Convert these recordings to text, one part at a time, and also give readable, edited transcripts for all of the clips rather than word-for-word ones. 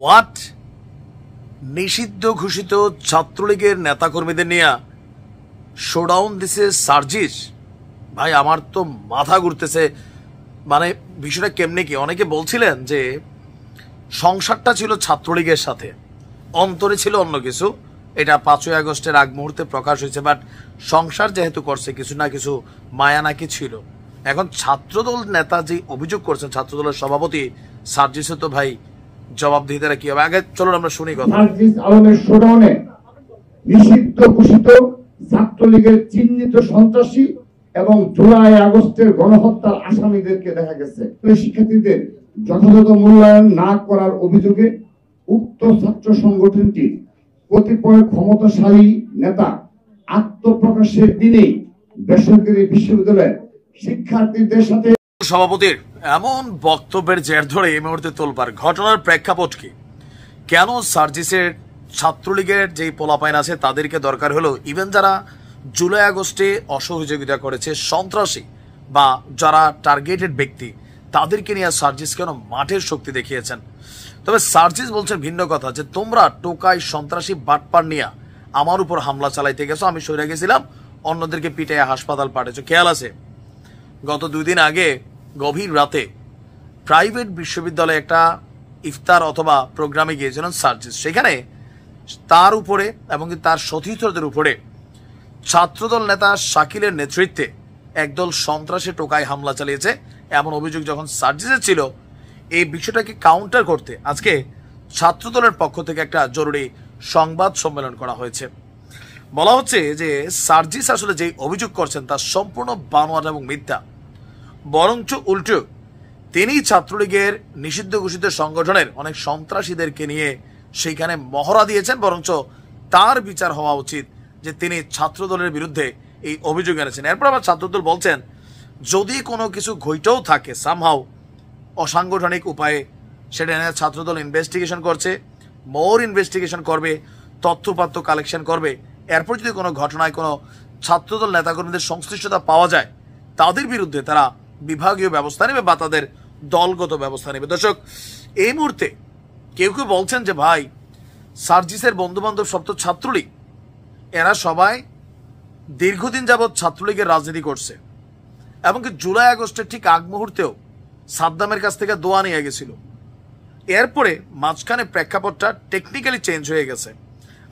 What? নিষিদ্ধ ঘোষিত ছাত্রলীগের নেতাকর্মীদের নিয়ে শোডাউন দিছে সার্জিস। ভাই আমার তো মাথা ঘুরতেছে। মানে বিষয়টা কেমনে কি? অনেকে বলছিলেন যে সংসারটা ছিল ছাত্রলীগের সাথে, অন্তরে ছিল অন্য কিছু। এটা 5ই আগস্টের আগ মুহূর্তে প্রকাশ হয়েছে, বাট সংসার যেহেতু করছে কিছু না কিছু মায়া নাকি ছিল। এখন ছাত্রদল নেতা যে অভিযোগ করছেন, ছাত্রদলের সভাপতি সার্জিসে তো ভাই জবাবদিহিতারা কি হবে? আগে চলুন আমরা শুনি কথা। সার্জিস আলমের শোডাউনে নিষিদ্ধ ঘোষিত ছাত্রলীগের চিহ্নিত সন্ত্রাসী এবং জুলাই আগস্টের গণহত্যার আসামিদেরকে দেখা গেছে শিক্ষার্থীদের যথাযথ মূল্যায়ন না করার অভিযোগে উক্ত ছাত্র সংগঠনটি কতিপয় ক্ষমতাশালী নেতা আত্মপ্রকাশের দিনেই বেসরকারি বিশ্ববিদ্যালয়ের শিক্ষার্থীদের সাথে সভাপতির এমন বক্তব্যের জের ধরে এই মুহূর্তে তোলপাড়। ঘটনার প্রেক্ষাপট কি? কেন সার্জিসের ছাত্রলীগের যে পোলাপাইন আছে তাদেরকে দরকার হলো? ইভেন যারা জুলাই আগস্টে অসহযোগিতা করেছে, সন্ত্রাসী বা যারা টার্গেটেড ব্যক্তি, তাদেরকে নিয়ে সার্জিস কেন মাঠের শক্তি দেখিয়েছেন? তবে সার্জিস বলছেন ভিন্ন কথা, যে তোমরা টোকাই সন্ত্রাসী বাটপার নিয়ে আমার উপর হামলা চালাইতে গেছো, আমি সরে গেছিলাম, অন্যদেরকে পিটাইয়া হাসপাতাল পাঠিয়েছো। খেয়াল আছে গত 2 দিন আগে গভীর রাতে প্রাইভেট বিশ্ববিদ্যালয়ে একটা ইফতার অথবা প্রোগ্রামে গিয়েছিলেন সার্জিস। সেখানে তার উপরে এবং তার সতীর্থদের উপরে ছাত্রদল নেতা শাকিলের নেতৃত্বে একদল সন্ত্রাসী টোকায় হামলা চালিয়েছে এমন অভিযোগ যখন সার্জিসের ছিল। এই বিষয়টাকে কাউন্টার করতে আজকে ছাত্রদলের পক্ষ থেকে একটা জরুরি সংবাদ সম্মেলন করা হয়েছে। বলা হচ্ছে যে সার্জিস আসলে যে অভিযোগ করছেন তা সম্পূর্ণ বানোয়াট এবং মিথ্যা। বরঞ্চ উল্টো তিনি ছাত্রলীগের নিষিদ্ধ ঘোষিত সংগঠনের অনেক সন্ত্রাসীদেরকে নিয়ে সেইখানে মহড়া দিয়েছেন। বরঞ্চ তার বিচার হওয়া উচিত যে তিনি ছাত্রদলের বিরুদ্ধে এই অভিযোগ এনেছেন। এরপর আবার ছাত্রদল বলছেন যদি কোনো কিছু ঘটেও থাকে সামহাও অসাংগঠনিক উপায়ে, সেটা নিয়ে ছাত্রদল ইনভেস্টিগেশন করছে, মোর ইনভেস্টিগেশন করবে, তথ্যপাত্র কালেকশন করবে। এরপর যদি কোনো ঘটনায় কোনো ছাত্রদল নেতাকর্মীদের সংশ্লিষ্টতা পাওয়া যায় তাদের বিরুদ্ধে তারা বিভাগীয় ব্যবস্থা নেবে বা তাদের দলগত ব্যবস্থা নেবে। দর্শক, এই মুহূর্তে কেউ কেউ বলছেন যে ভাই সার্জিসের বন্ধু বান্ধব সব তো ছাত্রলীগ, এরা সবাই দীর্ঘদিন যাবৎ ছাত্রলীগের রাজনীতি করছে, এমনকি জুলাই আগস্টের ঠিক আগ মুহূর্তেও সাদ্দামের কাছ থেকে দোয়া নিয়ে গেছিল। এরপরে মাঝখানে প্রেক্ষাপটটা টেকনিক্যালি চেঞ্জ হয়ে গেছে।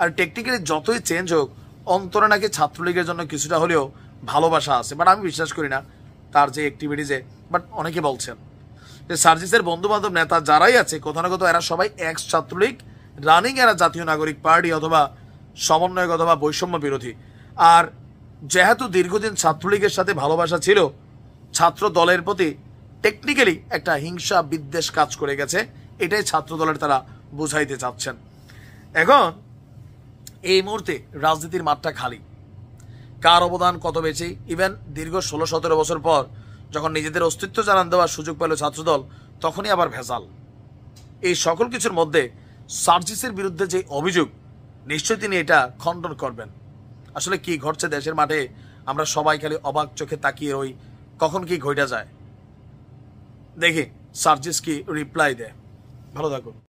আর টেকনিক্যালি যতই চেঞ্জ হোক, অন্তরে নাকি ছাত্রলীগের জন্য কিছুটা হলেও ভালোবাসা আছে। বাট আমি বিশ্বাস করি না তার যে অ্যাক্টিভিটিসে। বাট অনেকে বলছেন যে সার্জিসের বন্ধু বান্ধব নেতা যারাই আছে কোথাও না কোথাও এরা সবাই এক্স ছাত্রলীগ, রানিং এরা জাতীয় নাগরিক পার্টি অথবা সমন্বয়ক অথবা বৈষম্য বিরোধী। আর যেহেতু দীর্ঘদিন ছাত্রলীগের সাথে ভালোবাসা ছিল, ছাত্র দলের প্রতি টেকনিক্যালি একটা হিংসা বিদ্বেষ কাজ করে গেছে। এটাই ছাত্র দলের তারা বুঝাইতে চাচ্ছেন। এখন এই মুহূর্তে রাজনীতির মাঠটা খালি, কার অবদান কত বেশি। ইভেন দীর্ঘ 16-17 বছর পর যখন নিজেদের অস্তিত্ব জানান দেওয়ার সুযোগ পেল ছাত্রদল, তখনই আবার ভেজাল। এই সকল কিছুর মধ্যে সার্জিসের বিরুদ্ধে যে অভিযোগ, নিশ্চয়ই তিনি এটা খণ্ডন করবেন। আসলে কি ঘটছে দেশের মাঠে আমরা সবাই খালি অবাক চোখে তাকিয়ে রই, কখন কি ঘটে যায়। দেখি সার্জিস কি রিপ্লাই দেয়। ভালো থাকুন।